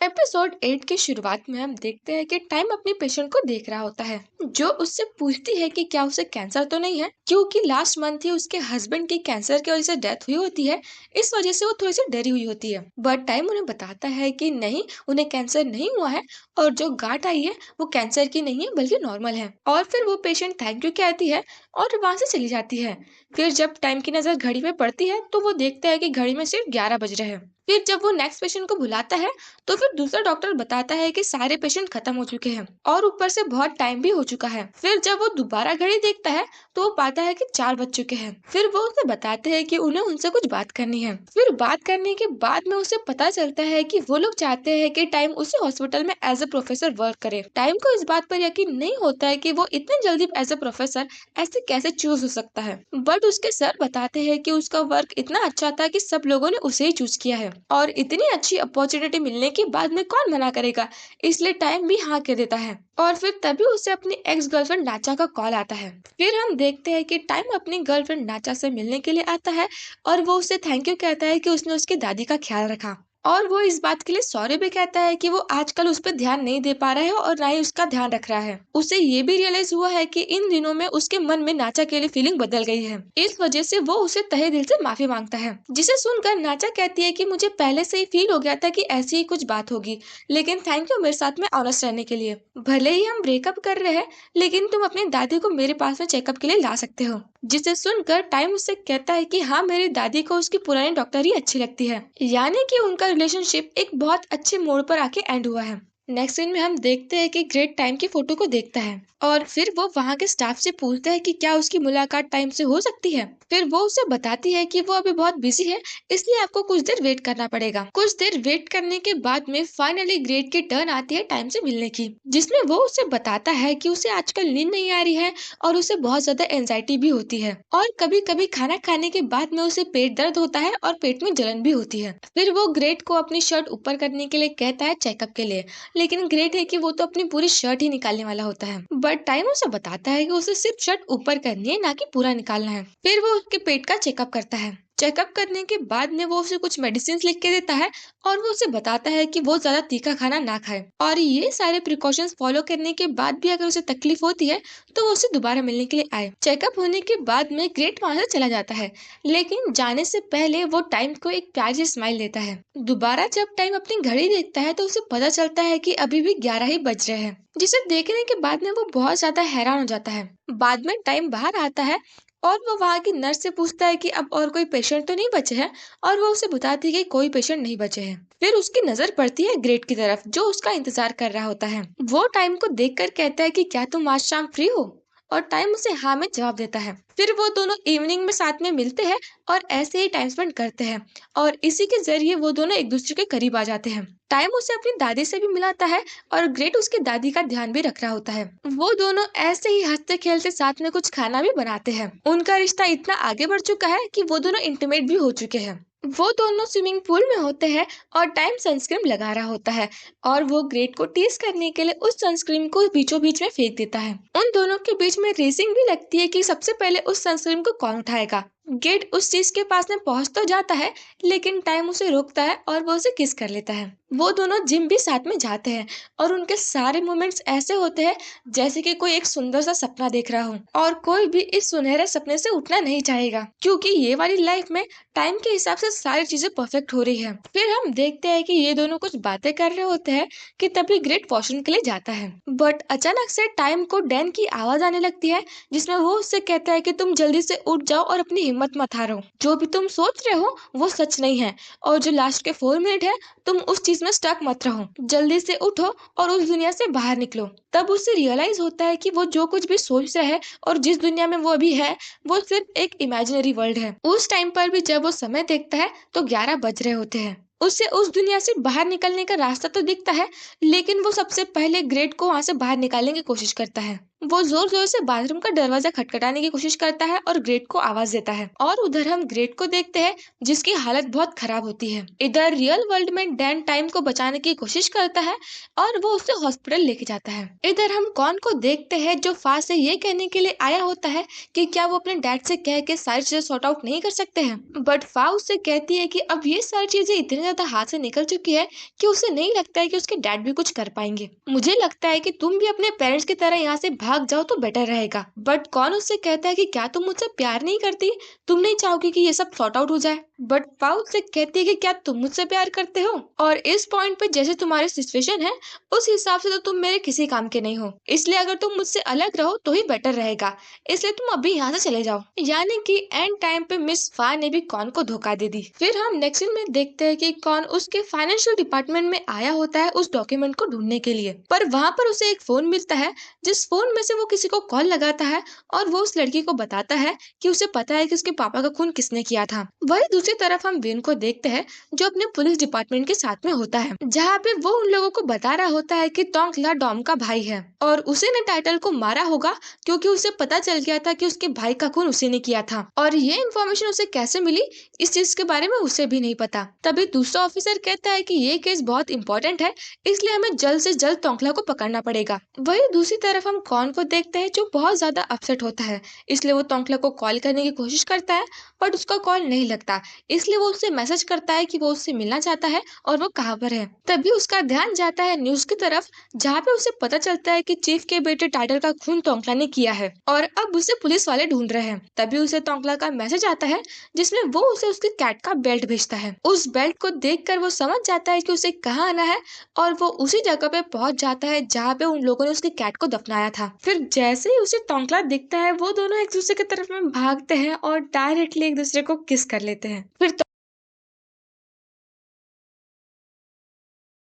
Episode 8 की शुरुआत में हम देखते हैं कि टाइम अपनी पेशेंट को देख रहा होता है, जो उससे पूछती है कि क्या उसे कैंसर तो नहीं है, क्योंकि लास्ट मंथ ही उसके हस्बैंड की कैंसर की वजह से डेथ हुई होती है। इस वजह से वो थोड़ी सी डरी हुई होती है, बट टाइम उन्हें बताता है कि नहीं, उन्हें कैंसर नहीं हुआ है और जो गांठ आई है वो कैंसर की नहीं है बल्कि नॉर्मल है। और फिर वो पेशेंट थैंक यू कहती है और वहां से चली जाती है। फिर जब टाइम की नजर घड़ी पे पड़ती है तो वो देखता है कि घड़ी में सिर्फ 11 बज रहे हैं। फिर जब वो नेक्स्ट पेशेंट को बुलाता है तो फिर दूसरा डॉक्टर बताता है कि सारे पेशेंट खत्म हो चुके हैं और ऊपर से बहुत टाइम भी हो चुका है। फिर जब वो दोबारा घड़ी देखता है तो वो पाता है कि 4 बज चुके हैं। फिर वो उसे बताते हैं कि उन्हें उनसे कुछ बात करनी है। फिर बात करने के बाद में उसे पता चलता है कि वो लोग चाहते हैं कि टाइम उसी हॉस्पिटल में एज ए प्रोफेसर वर्क करे। टाइम को इस बात पर यकीन नहीं होता है कि वो इतने जल्दी एज ए प्रोफेसर ऐसे कैसे चूज हो सकता है, बट उसके सर बताते हैं कि उसका वर्क इतना अच्छा था कि सब लोगों ने उसे ही चूज किया है और इतनी अच्छी अपॉर्चुनिटी मिलने के बाद में कौन मना करेगा। इसलिए टाइम भी हाँ कह देता है और फिर तभी उसे अपनी एक्स गर्लफ्रेंड नाचा का कॉल आता है। फिर हम देखते हैं कि टाइम अपनी गर्लफ्रेंड नाचा से मिलने के लिए आता है और वो उसे थैंक यू कहता है कि उसने उसकी दादी का ख्याल रखा और वो इस बात के लिए सॉरी भी कहता है कि वो आजकल उस पर ध्यान नहीं दे पा रहा है और ना ही उसका ध्यान रख रहा है। उसे ये भी रियलाइज हुआ है कि इन दिनों में उसके मन में नाचा के लिए फीलिंग बदल गई है। इस वजह से वो उसे तहे दिल से माफी मांगता है, जिसे सुनकर नाचा कहती है कि मुझे पहले से ही फील हो गया था कि ऐसी ही कुछ बात होगी, लेकिन थैंक यू मेरे साथ में ऑनेस्ट रहने के लिए। भले ही हम ब्रेकअप कर रहे हैं लेकिन तुम अपनी दादी को मेरे पास में चेकअप के लिए ला सकते हो। जिसे सुनकर टाइम उससे कहता है कि हाँ, मेरी दादी को उसकी पुरानी डॉक्टर ही अच्छी लगती है, यानी कि उनका रिलेशनशिप एक बहुत अच्छे मोड़ पर आके एंड हुआ है। नेक्स्ट सीन में हम देखते हैं कि ग्रेट टाइम की फोटो को देखता है और फिर वो वहाँ के स्टाफ से पूछता है कि क्या उसकी मुलाकात टाइम से हो सकती है। फिर वो उसे बताती है कि वो अभी बहुत बिजी है, इसलिए आपको कुछ देर वेट करना पड़ेगा। कुछ देर वेट करने के बाद में फाइनली ग्रेट की टर्न आती है टाइम से मिलने की, जिसमें वो उसे बताता है कि उसे आजकल नींद नहीं आ रही है और उसे बहुत ज्यादा एंजाइटी भी होती है और कभी कभी खाना खाने के बाद में उसे पेट दर्द होता है और पेट में जलन भी होती है। फिर वो ग्रेट को अपनी शर्ट ऊपर करने के लिए कहता है चेकअप के लिए, लेकिन ग्रेट है कि वो तो अपनी पूरी शर्ट ही निकालने वाला होता है, बट टाइम उसे बताता है कि उसे सिर्फ शर्ट ऊपर करनी है, ना कि पूरा निकालना है। फिर वो उसके पेट का चेकअप करता है। चेकअप करने के बाद में वो उसे कुछ मेडिसिन लिख के देता है और वो उसे बताता है कि वो ज्यादा तीखा खाना ना खाए और ये सारे प्रिकॉशंस फॉलो करने के बाद भी अगर उसे तकलीफ होती है तो वो उसे दोबारा मिलने के लिए आए। चेकअप होने के बाद में ग्रेट वहां से चला जाता है, लेकिन जाने से पहले वो टाइम को एक प्यारी सी स्माइल देता है। दोबारा जब टाइम अपनी घड़ी देखता है तो उसे पता चलता है कि अभी भी 11 ही बज रहे हैं, जिसे देखने के बाद में वो बहुत ज्यादा हैरान हो जाता है। बाद में टाइम बाहर आता है और वो वहाँ की नर्स से पूछता है कि अब और कोई पेशेंट तो नहीं बचे हैं, और वो उसे बताती है कि कोई पेशेंट नहीं बचे हैं। फिर उसकी नजर पड़ती है ग्रेट की तरफ, जो उसका इंतजार कर रहा होता है। वो टाइम को देखकर कहता है कि क्या तुम आज शाम फ्री हो, और टाइम उसे हाँ में जवाब देता है। फिर वो दोनों इवनिंग में साथ में मिलते हैं और ऐसे ही टाइम स्पेंड करते हैं और इसी के जरिए वो दोनों एक दूसरे के करीब आ जाते हैं। टाइम उसे अपनी दादी से भी मिलाता है और ग्रेट उसकी दादी का ध्यान भी रख रहा होता है। वो दोनों ऐसे ही हंसते खेलते साथ में कुछ खाना भी बनाते हैं। उनका रिश्ता इतना आगे बढ़ चुका है कि वो दोनों इंटीमेट भी हो चुके हैं। वो दोनों स्विमिंग पूल में होते हैं और टाइम सनस्क्रीन लगा रहा होता है और वो ग्रेट को टीज करने के लिए उस सनस्क्रीन को बीचों बीच में फेंक देता है। उन दोनों के बीच में रेसिंग भी लगती है कि सबसे पहले उस सनस्क्रीन को कौन उठाएगा। गेट उस चीज के पास में पहुंच तो जाता है, लेकिन टाइम उसे रोकता है और वो उसे किस कर लेता है। वो दोनों जिम भी साथ में जाते हैं और उनके सारे मोमेंट्स ऐसे होते हैं जैसे कि कोई एक सुंदर सा सपना देख रहा हो और कोई भी इस सुनहरे सपने से उठना नहीं चाहेगा, क्योंकि ये वाली लाइफ में टाइम के हिसाब से सारी चीजें परफेक्ट हो रही है। फिर हम देखते हैं कि ये दोनों कुछ बातें कर रहे होते हैं कि तभी ग्रेट वॉशरूम के लिए जाता है, बट अचानक से टाइम को डैन की आवाज आने लगती है, जिसमें वो उससे कहता है कि तुम जल्दी से उठ जाओ और अपनी हिम्मत मत हारो। जो भी तुम सोच रहे हो वो सच नहीं है, और जो लास्ट के 4 मिनट है तुम उस चीज में स्टक मत रहो, जल्दी से उठो और उस दुनिया से बाहर निकलो। तब उसे रियलाइज होता है कि वो जो कुछ भी सोच रहा है और जिस दुनिया में वो अभी है वो सिर्फ एक इमेजिनरी वर्ल्ड है। उस टाइम पर भी जब वो समय देखता है तो 11 बज रहे होते हैं। उसे उस दुनिया से बाहर निकलने का रास्ता तो दिखता है, लेकिन वो सबसे पहले ग्रेट को वहां से बाहर निकालने की कोशिश करता है। वो जोर जोर से बाथरूम का दरवाजा खटखटाने की कोशिश करता है और ग्रेट को आवाज देता है, और उधर हम ग्रेट को देखते हैं जिसकी हालत बहुत खराब होती है। इधर रियल वर्ल्ड में डैन टाइम को बचाने की कोशिश करता है और वो उसे हॉस्पिटल लेके जाता है। इधर हम कॉन को देखते हैं जो फा से ये कहने के लिए आया होता है कि क्या वो अपने डैड से कह के सारी चीजें सॉर्ट आउट नहीं कर सकते हैं, बट फा उससे कहती है कि अब ये सारी चीजें इतनी ज्यादा हाथ से निकल चुकी है कि उसे नहीं लगता है कि उसके डैड भी कुछ कर पाएंगे। मुझे लगता है कि तुम भी अपने पेरेंट्स की तरह यहाँ से भाग जाओ तो बेटर रहेगा। बट कौन उससे कहता है कि क्या तुम मुझसे प्यार नहीं करती, तुम नहीं चाहोगी कि ये सब सॉर्ट आउट हो जाए। बट पाउ से कहती है कि क्या तुम मुझसे प्यार करते हो, और इस पॉइंट पे जैसे तुम्हारी सिचुएशन है उस हिसाब से तो तुम मेरे किसी काम के नहीं हो, इसलिए अगर तुम मुझसे अलग रहो तो ही बेटर रहेगा, इसलिए तुम अभी यहाँ से चले जाओ। यानी कि एंड टाइम पे मिस फा ने भी कॉन को धोखा दे दी। फिर हम नेक्स्ट सीन में देखते हैं कि कॉन उसके फाइनेंशियल डिपार्टमेंट में आया होता है उस डॉक्यूमेंट को ढूंढने के लिए, पर वहां पर उसे एक फोन मिलता है जिस फोन में से वो किसी को कॉल लगाता है और वो उस लड़की को बताता है कि उसे पता है कि उसके पापा का खून किसने किया था। वही दूसरी तरफ हम विन को देखते हैं जो अपने पुलिस डिपार्टमेंट के साथ में होता है, जहाँ पे वो उन लोगों को बता रहा होता है कि टोंकला डॉम का भाई है और उसी ने टाइटल को मारा होगा क्योंकि उसे पता चल गया था कि उसके भाई का खून उसी ने किया था। और ये इन्फॉर्मेशन उसे कैसे मिली इस चीज के बारे में उसे भी नहीं पता। तभी दूसरा ऑफिसर कहता है कि ये केस बहुत इंपॉर्टेंट है, इसलिए हमें जल्द से जल्द टोंकला को पकड़ना पड़ेगा। वही दूसरी तरफ हम कॉन को देखते हैं जो बहुत ज्यादा अपसेट होता है, इसलिए वो टोंकला को कॉल करने की कोशिश करता है बट उसका कॉल नहीं लगता, इसलिए वो उससे मैसेज करता है कि वो उससे मिलना चाहता है और वो कहाँ पर है। तभी उसका ध्यान जाता है न्यूज की तरफ जहाँ पे उसे पता चलता है कि चीफ के बेटे टाइटल का खून टोंकला ने किया है और अब उसे पुलिस वाले ढूंढ रहे हैं। तभी उसे टोंकला का मैसेज आता है जिसमें वो उसे उसकी कैट का बेल्ट भेजता है। उस बेल्ट को देखकर वो समझ जाता है कि उसे कहाँ आना है और वो उसी जगह पे पहुंच जाता है जहाँ पे उन लोगों ने उसकी कैट को दफनाया था। फिर जैसे ही उसे टोंकला दिखता है वो दोनों एक दूसरे की तरफ में भागते हैं और डायरेक्टली एक दूसरे को किस कर लेते हैं। फिर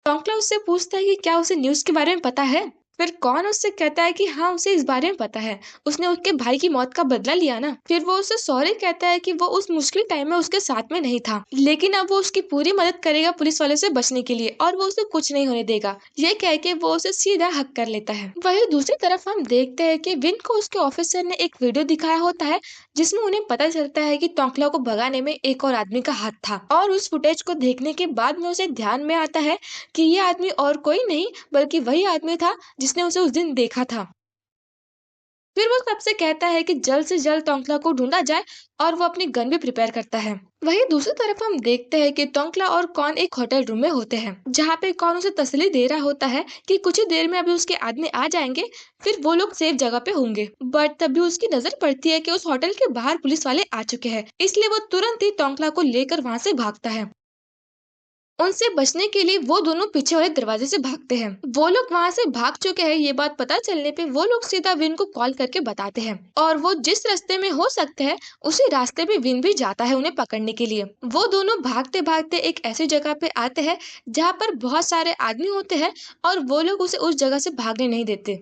टोंकला उससे पूछता है कि क्या उसे न्यूज के बारे में पता है। फिर कौन उससे कहता है कि हाँ उसे इस बारे में पता है, उसने उसके भाई की मौत का बदला लिया ना। फिर वो उसे सॉरी कहता है कि वो उस मुश्किल टाइम में उसके साथ में नहीं था, लेकिन अब वो उसकी पूरी मदद करेगा पुलिस वाले से बचने के लिए और वो उसे कुछ नहीं होने देगा। ये कह के वो उसे सीधा हक कर लेता है। वही दूसरी तरफ हम देखते हैं कि विन को उसके ऑफिसर ने एक वीडियो दिखाया होता है जिसमें उन्हें पता चलता है कि टोंकला को भगाने में एक और आदमी का हाथ था, और उस फुटेज को देखने के बाद में उसे ध्यान में आता है कि ये आदमी और कोई नहीं बल्कि वही आदमी था जिसने उसे उस दिन देखा था। फिर वो सबसे कहता है कि जल्द से जल्द टोंकला को ढूंढा जाए और वो अपनी गन भी प्रिपेयर करता है। वहीं दूसरी तरफ हम देखते हैं कि टोंकला और कौन एक होटल रूम में होते हैं जहाँ पे कौन उसे तसल्ली दे रहा होता है कि कुछ ही देर में अभी उसके आदमी आ जाएंगे, फिर वो लोग सेफ जगह पे होंगे। बट तभी उसकी नजर पड़ती है कि उस होटल के बाहर पुलिस वाले आ चुके हैं, इसलिए वो तुरंत ही टोंकला को लेकर वहां से भागता है। उनसे बचने के लिए वो दोनों पीछे वाले दरवाजे से भागते हैं। वो लोग वहां से भाग चुके हैं ये बात पता चलने पे वो लोग सीधा विन को कॉल करके बताते हैं, और वो जिस रास्ते में हो सकते हैं उसी रास्ते पे विन भी जाता है उन्हें पकड़ने के लिए। वो दोनों भागते भागते एक ऐसी जगह पे आते हैं जहाँ पर बहुत सारे आदमी होते हैं और वो लोग उसे उस जगह से भागने नहीं देते।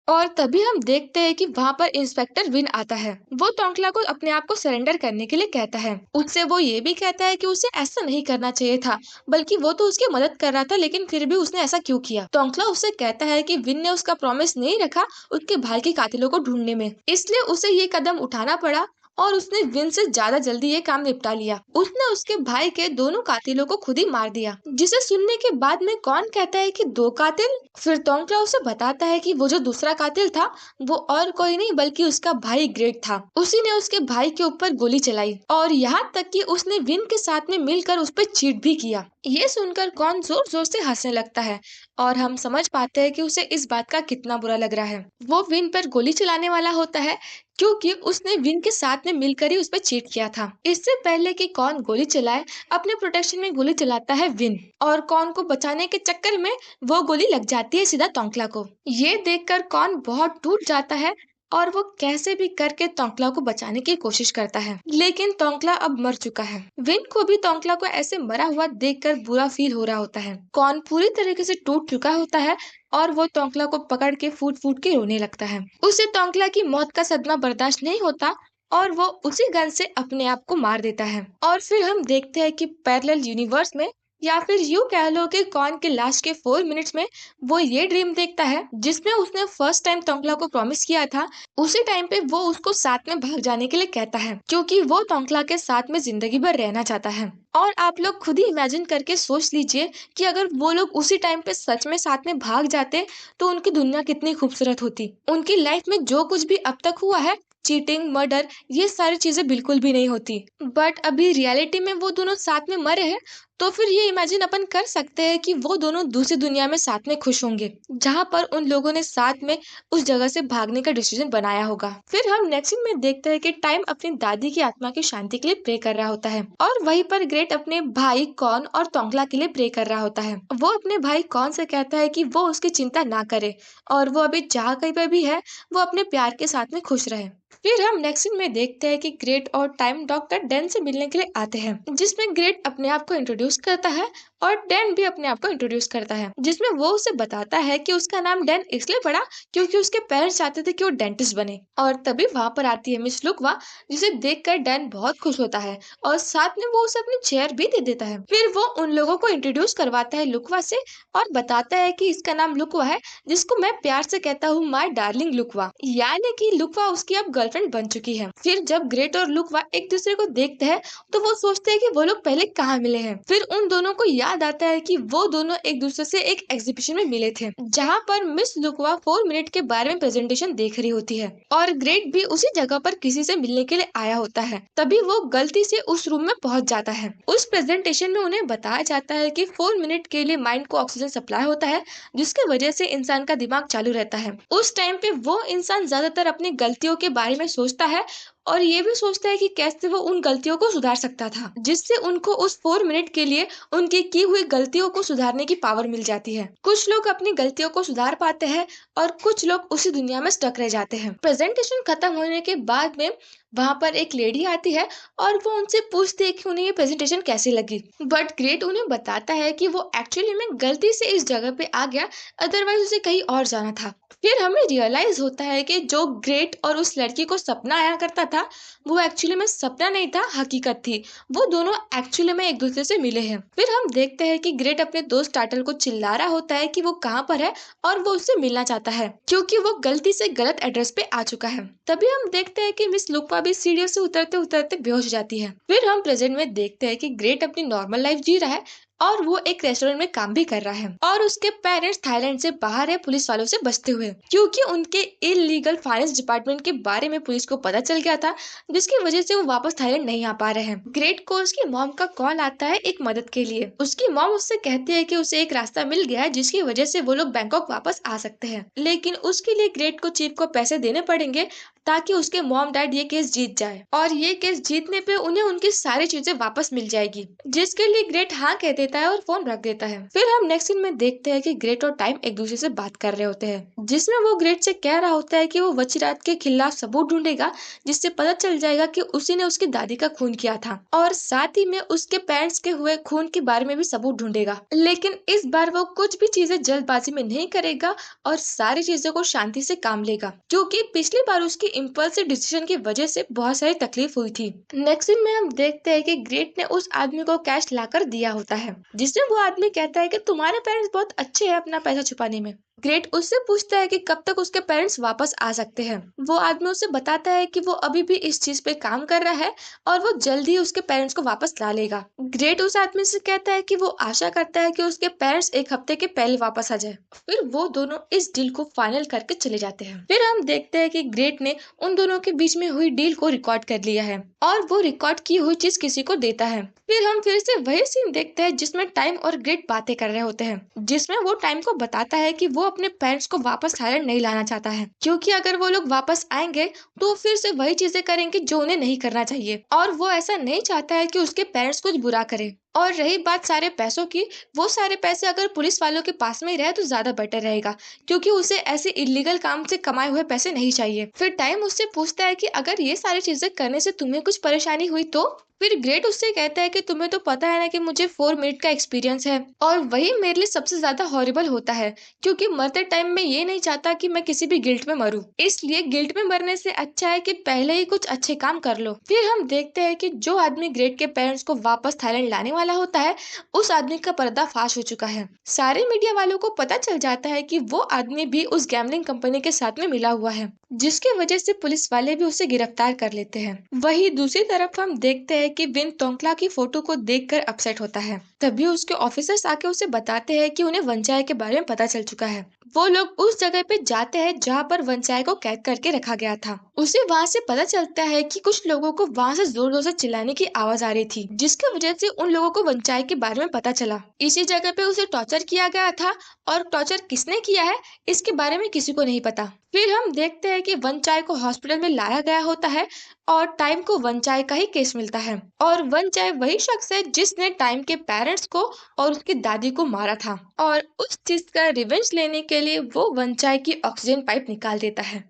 और तभी हम देखते हैं कि वहां पर इंस्पेक्टर विन आता है। वो टोंकला को अपने आप को सरेंडर करने के लिए कहता है। उससे वो ये भी कहता है कि उसे ऐसा नहीं करना चाहिए था, बल्कि वो तो उसकी मदद कर रहा था, लेकिन फिर भी उसने ऐसा क्यों किया। टोंकला उससे कहता है कि विन ने उसका प्रॉमिस नहीं रखा उसके भाई के कातिलों को ढूंढने में, इसलिए उसे ये कदम उठाना पड़ा और उसने विन से ज्यादा जल्दी ये काम निपटा लिया। उसने उसके भाई के दोनों कातिलों को खुद ही मार दिया, जिसे सुनने के बाद में कौन कहता है कि दो कातिल। फिर टोंकला उसे बताता है कि वो जो दूसरा कातिल था वो और कोई नहीं बल्कि उसका भाई ग्रेट था। उसी ने उसके भाई के ऊपर गोली चलाई और यहाँ तक कि उसने विन के साथ में मिलकर उस पर चीट भी किया। ये सुनकर कौन जोर जोर से हंसने लगता है और हम समझ पाते हैं कि उसे इस बात का कितना बुरा लग रहा है। वो विन पर गोली चलाने वाला होता है क्योंकि उसने विन के साथ में मिलकर ही उस पर चीट किया था। इससे पहले कि कौन गोली चलाए अपने प्रोटेक्शन में गोली चलाता है विन, और कौन को बचाने के चक्कर में वो गोली लग जाती है सीधा टोंकला को। ये देखकर कौन बहुत टूट जाता है और वो कैसे भी करके टोंकला को बचाने की कोशिश करता है, लेकिन टोंकला अब मर चुका है। विन को भी टोंकला को ऐसे मरा हुआ देखकर बुरा फील हो रहा होता है। कौन पूरी तरीके से टूट चुका होता है और वो टोंकला को पकड़ के फूट फूट के रोने लगता है। उसे टोंकला की मौत का सदमा बर्दाश्त नहीं होता और वो उसी गन से अपने आप को मार देता है। और फिर हम देखते हैं कि पैरेलल यूनिवर्स में या फिर यूँ कह लो कि कॉन के लास्ट के 4 मिनट्स में वो ये ड्रीम देखता है जिसमें उसने फर्स्ट टाइम तोंगला को प्रॉमिस किया था। उसी टाइम पे वो उसको साथ में भाग जाने के लिए कहता है क्योंकि वो तोंगला के साथ में जिंदगी भर रहना चाहता है। और आप लोग खुद ही इमेजिन करके सोच लीजिए कि अगर वो लोग उसी टाइम पे सच में साथ में भाग जाते तो उनकी दुनिया कितनी खूबसूरत होती। उनकी लाइफ में जो कुछ भी अब तक हुआ है, चीटिंग, मर्डर, ये सारी चीजें बिल्कुल भी नहीं होती। बट अभी रियलिटी में वो दोनों साथ में मरे हैं, तो फिर ये इमेजिन अपन कर सकते हैं कि वो दोनों दूसरी दुनिया में साथ में खुश होंगे जहाँ पर उन लोगों ने साथ में उस जगह से भागने का डिसीजन बनाया होगा। फिर हम नेक्स्ट सीन में देखते हैं कि टाइम अपनी दादी की आत्मा की शांति के लिए प्रे कर रहा होता है और वहीं पर ग्रेट अपने भाई कॉन और तोंगला के लिए प्रे कर रहा होता है। वो अपने भाई कॉन से कहता है कि वो उसकी चिंता ना करे और वो अभी जहाँ कहीं पे भी है वो अपने प्यार के साथ में खुश रहे। फिर हम नेक्स्ट सीन में देखते हैं कि ग्रेट और टाइम डॉक्टर डैन से मिलने के लिए आते हैं जिसमें ग्रेट अपने आप को इंट्रोड्यूस करता है और डैन भी अपने आप को इंट्रोड्यूस करता है जिसमें वो उसे बताता है कि उसका नाम डैन इसलिए पड़ा क्योंकि उसके पेरेंट्स चाहते थे कि वो डेंटिस्ट बने। और तभी वहां पर आती है मिस लुकवा जिसे देखकर डैन बहुत खुश होता है और साथ में वो उसे अपनी चेयर भी दे देता है। फिर वो उन लोगों को इंट्रोड्यूस करवाता है लुकवा से और बताता है कि इसका नाम लुकवा है जिसको मैं प्यार से कहता हूँ माय डार्लिंग लुकवा, यानी कि लुकवा उसकी अब गर्लफ्रेंड बन चुकी है। फिर जब ग्रेट और लुकवा एक दूसरे को देखते हैं तो वो सोचते हैं कि वो लोग पहले कहाँ मिले हैं। फिर उन दोनों को याद आता है कि वो दोनों एक दूसरे से एक एग्जीबिशन में मिले थे जहाँ पर मिस लुकवा 4 मिनट के बारे में प्रेजेंटेशन देख रही होती है और ग्रेट भी उसी जगह पर किसी से मिलने के लिए आया होता है। तभी वो गलती से उस रूम में पहुंच जाता है। उस प्रेजेंटेशन में उन्हें बताया जाता है कि 4 मिनट के लिए माइंड को ऑक्सीजन सप्लाई होता है जिसकी वजह से इंसान का दिमाग चालू रहता है। उस टाइम पे वो इंसान ज्यादातर अपनी गलतियों के बारे में सोचता है और ये भी सोचता है कि कैसे वो उन गलतियों को सुधार सकता था जिससे उनको उस 4 मिनट के लिए उनकी की हुई गलतियों को सुधारने की पावर मिल जाती है। कुछ लोग अपनी गलतियों को सुधार पाते हैं और कुछ लोग उसी दुनिया में स्टक रह जाते हैं। प्रेजेंटेशन खत्म होने के बाद में वहां पर एक लेडी आती है और वो उनसे पूछती है कि उन्हें ये प्रेजेंटेशन कैसी लगी। बट ग्रेट उन्हें बताता है कि वो एक्चुअली में गलती से इस जगह पे आ गया, अदरवाइज उसे कहीं और जाना था। फिर हमें रियलाइज होता है कि जो ग्रेट और उस लड़की को सपना आया करता था वो एक्चुअली में सपना नहीं था, हकीकत थी। वो दोनों एक्चुअली में एक दूसरे से मिले हैं। फिर हम देखते हैं कि ग्रेट अपने दोस्त टार्टल को चिल्ला रहा होता है कि वो कहाँ पर है और वो उससे मिलना चाहता है क्योंकि वो गलती से गलत एड्रेस पे आ चुका है। तभी हम देखते हैं कि मिस लुकवा भी सीढ़ियों से उतरते उतरते बेहोश हो जाती है। फिर हम प्रेजेंट में देखते हैं कि ग्रेट अपनी नॉर्मल लाइफ जी रहा है और वो एक रेस्टोरेंट में काम भी कर रहा है और उसके पेरेंट्स थाईलैंड से बाहर है पुलिस वालों से बचते हुए क्योंकि उनके इलीगल फाइनेंस डिपार्टमेंट के बारे में पुलिस को पता चल गया था जिसकी वजह से वो वापस थाईलैंड नहीं आ पा रहे हैं। ग्रेट को उसकी मॉम का कॉल आता है एक मदद के लिए। उसकी मॉम उससे कहती है कि उसे एक रास्ता मिल गया है जिसकी वजह से वो लोग बैंकॉक वापस आ सकते हैं, लेकिन उसके लिए ग्रेट को चीफ को पैसे देने पड़ेंगे ताकि उसके मॉम डैड ये केस जीत जाए और ये केस जीतने पे उन्हें उनकी सारी चीजें वापस मिल जाएगी, जिसके लिए ग्रेट हाँ कह देता है और फोन रख देता है। फिर हम नेक्स्ट सीन में देखते हैं कि ग्रेट और टाइम एक दूसरे से बात कर रहे होते हैं जिसमें वो ग्रेट से कह रहा होता है कि वो वचीरात के खिलाफ सबूत ढूंढेगा जिससे पता चल जाएगा कि उसी ने उसकी दादी का खून किया था और साथ ही में उसके पेरेंट्स के हुए खून के बारे में भी सबूत ढूंढेगा। लेकिन इस बार वो कुछ भी चीजें जल्दबाजी में नहीं करेगा और सारी चीजों को शांति से काम लेगा क्योंकि पिछली बार उसकी इम्पल्सिव डिसीजन की वजह से बहुत सारी तकलीफ हुई थी। नेक्स्ट सीन में हम देखते हैं कि ग्रेट ने उस आदमी को कैश लाकर दिया होता है जिसमें वो आदमी कहता है कि तुम्हारे पेरेंट्स बहुत अच्छे हैं अपना पैसा छुपाने में। ग्रेट उससे पूछता है कि कब तक उसके पेरेंट्स वापस आ सकते हैं। वो आदमी उसे बताता है कि वो अभी भी इस चीज पे काम कर रहा है और वो जल्द ही उसके पेरेंट्स को वापस ला लेगा। ग्रेट उस आदमी से कहता है कि वो आशा करता है कि उसके पेरेंट्स एक हफ्ते के पहले वापस आ जाए। फिर वो दोनों इस डील को फाइनल करके चले जाते हैं। फिर हम देखते हैं कि ग्रेट ने उन दोनों के बीच में हुई डील को रिकॉर्ड कर लिया है और वो रिकॉर्ड की हुई चीज किसी को देता है। फिर हम फिर से वही सीन देखते हैं जिसमें टाइम और ग्रेट बातें कर रहे होते हैं, जिसमें वो टाइम को बताता है कि वो अपने पेरेंट्स को वापस थाईलैंड नहीं लाना चाहता है क्योंकि अगर वो लोग वापस आएंगे तो फिर से वही चीजें करेंगे जो उन्हें नहीं करना चाहिए और वो ऐसा नहीं चाहता है कि उसके पेरेंट्स कुछ बुरा करे। और रही बात सारे पैसों की, वो सारे पैसे अगर पुलिस वालों के पास में ही रहे तो ज्यादा बेटर रहेगा क्योंकि उसे ऐसे इलीगल काम से कमाए हुए पैसे नहीं चाहिए। फिर टाइम उससे पूछता है कि अगर ये सारी चीजें करने से तुम्हें कुछ परेशानी हुई तो? फिर ग्रेट उससे कहता है कि तुम्हें तो पता है ना कि मुझे 4 मिनट का एक्सपीरियंस है और वही मेरे लिए सबसे ज्यादा हॉरिबल होता है क्योंकि मरते टाइम में ये नहीं चाहता कि मैं किसी भी गिल्ट में मरूं, इसलिए गिल्ट में मरने से अच्छा है कि पहले ही कुछ अच्छे काम कर लो। फिर हम देखते हैं कि जो आदमी ग्रेट के पेरेंट्स को वापस थाईलैंड लाने वाला वाला होता है, उस आदमी का पर्दाफाश हो चुका है। सारे मीडिया वालों को पता चल जाता है कि वो आदमी भी उस गैम्बलिंग कंपनी के साथ में मिला हुआ है, जिसकी वजह से पुलिस वाले भी उसे गिरफ्तार कर लेते हैं। वहीं दूसरी तरफ हम देखते हैं कि विन तोंगला की फोटो को देखकर अपसेट होता है। तभी उसके ऑफिसर्स आके उसे बताते हैं कि उन्हें वंचाय के बारे में पता चल चुका है। वो लोग उस जगह पे जाते हैं जहाँ पर वंचाय को कैद करके रखा गया था। उसे वहाँ से पता चलता है कि कुछ लोगों को वहाँ से जोर जोर से चिल्लाने की आवाज आ रही थी, जिसकी वजह से उन लोगों को वंचाय के बारे में पता चला। इसी जगह पे उसे टॉर्चर किया गया था, और टॉर्चर किसने किया है इसके बारे में किसी को नहीं पता। फिर हम देखते हैं कि वंचाय को हॉस्पिटल में लाया गया होता है, और टाइम को वंचाय का ही केस मिलता है। और वंचाय वही शख्स है जिसने टाइम के पेरेंट्स को और उसकी दादी को मारा था, और उस चीज का रिवेंज लेने के लिए वो वंचाय की ऑक्सीजन पाइप निकाल देता है।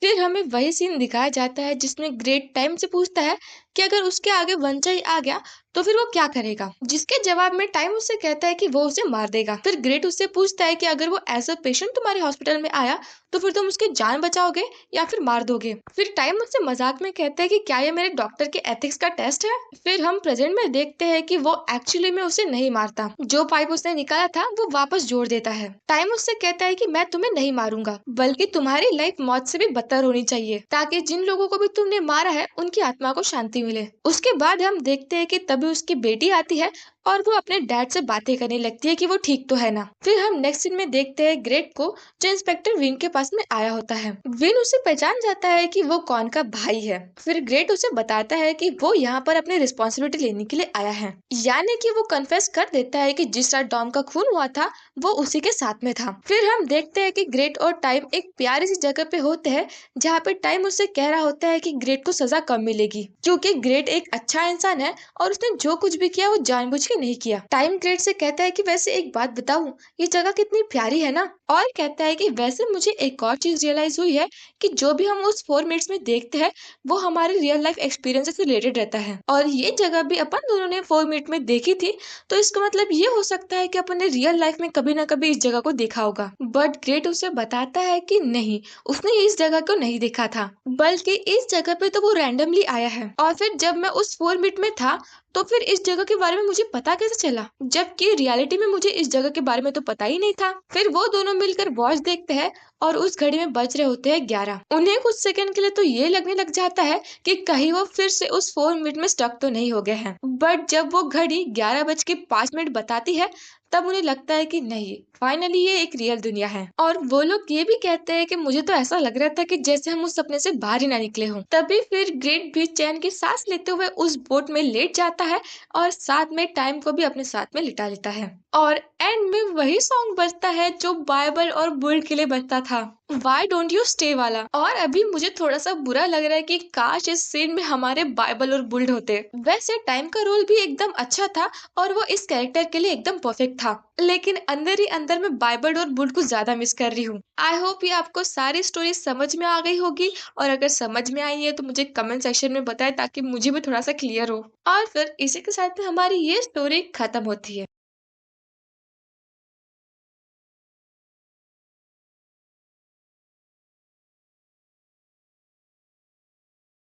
फिर हमें वही सीन दिखाया जाता है जिसमें ग्रेट टाइम से पूछता है कि अगर उसके आगे वंचाई आ गया तो फिर वो क्या करेगा, जिसके जवाब में टाइम उससे कहता है कि वो उसे मार देगा। फिर ग्रेट उससे पूछता है कि अगर वो एज अ पेशेंट तुम्हारे हॉस्पिटल में आया तो फिर तुम उसकी जान बचाओगे या फिर मार दोगे। फिर टाइम उससे मजाक में कहता है कि क्या ये मेरे डॉक्टर के एथिक्स का टेस्ट है। फिर हम प्रेजेंट में देखते हैं कि वो एक्चुअली में उसे नहीं मारता, जो पाइप उसने निकाला था वो वापस जोड़ देता है। टाइम उससे कहता है कि मैं तुम्हें नहीं मारूंगा, बल्कि तुम्हारी लाइफ मौत से भी बदतर होनी चाहिए, ताकि जिन लोगों को भी तुमने मारा है उनकी आत्मा को शांति मिले। उसके बाद हम देखते हैं कि तभी उसकी बेटी आती है, और वो अपने डैड से बातें करने लगती है कि वो ठीक तो है ना। फिर हम नेक्स्ट सीन में देखते हैं ग्रेट को, जो इंस्पेक्टर विन के पास में आया होता है। विन उसे पहचान जाता है कि वो कौन का भाई है। फिर ग्रेट उसे बताता है कि वो यहाँ पर अपनी रिस्पॉन्सिबिलिटी लेने के लिए आया है, यानी कि वो कन्फेस कर देता है कि जिस रात डॉम का खून हुआ था वो उसी के साथ में था। फिर हम देखते हैं कि ग्रेट और टाइम एक प्यारी सी जगह पे होते हैं, जहाँ पे टाइम उससे कह रहा होता है कि ग्रेट को सजा कम मिलेगी, क्योंकि ग्रेट एक अच्छा इंसान है और उसने जो कुछ भी किया वो जानबूझ के नहीं किया। टाइम ग्रेट से कहता है कि वैसे एक बात बताऊं, ये जगह कितनी प्यारी है ना। और कहता है कि वैसे मुझे एक और चीज रियलाइज हुई है कि जो भी हम उस 4 मिनट्स में देखते हैं वो हमारे रियल लाइफ एक्सपीरियंस से रिलेटेड रहता है, और ये जगह भी अपन दोनों ने 4 मिनट में देखी थी, तो इसका मतलब ये हो सकता है कि अपन ने रियल लाइफ में कभी ना कभी इस जगह को देखा होगा। बट ग्रेट उसे बताता है कि नहीं, उसने इस जगह को नहीं देखा था, बल्कि इस जगह पे तो वो रैंडमली आया है। और फिर जब मैं उस 4 मिनट में था तो फिर इस जगह के बारे में मुझे पता कैसे चला, जबकि रियलिटी में मुझे इस जगह के बारे में तो पता ही नहीं था। फिर वो दोनों मिलकर वॉच देखते हैं, और उस घड़ी में बज रहे होते हैं 11। उन्हें कुछ सेकंड के लिए तो ये लगने लग जाता है कि कहीं वो फिर से उस 4 मिनट में स्टक तो नहीं हो गए हैं। बट जब वो घड़ी 11:05 बताती है, तब उन्हें लगता है कि नहीं, फाइनली ये एक रियल दुनिया है। और वो लोग ये भी कहते हैं कि मुझे तो ऐसा लग रहा था कि जैसे हम उस सपने से बाहर ही ना निकले हों। तभी फिर ग्रेट भी चैन की सांस लेते हुए उस बोट में लेट जाता है, और साथ में टाइम को भी अपने साथ में लिटा लेता है। और एंड में वही सॉन्ग बजता है जो बाइबल और बुल्ड के लिए बजता था, Why don't you stay वाला। और अभी मुझे थोड़ा सा बुरा लग रहा है कि काश इस सीन में हमारे बाइबल और बुल्ड होते। वैसे टाइम का रोल भी एकदम अच्छा था, और वो इस कैरेक्टर के लिए एकदम परफेक्ट था, लेकिन अंदर ही अंदर मैं बाइबल और बुल्ड को ज्यादा मिस कर रही हूँ। आई होप ये आपको सारी स्टोरी समझ में आ गई होगी, और अगर समझ में आई है तो मुझे कमेंट सेक्शन में बताएं, ताकि मुझे भी थोड़ा सा क्लियर हो। और फिर इसी के साथ में हमारी ये स्टोरी खत्म होती है।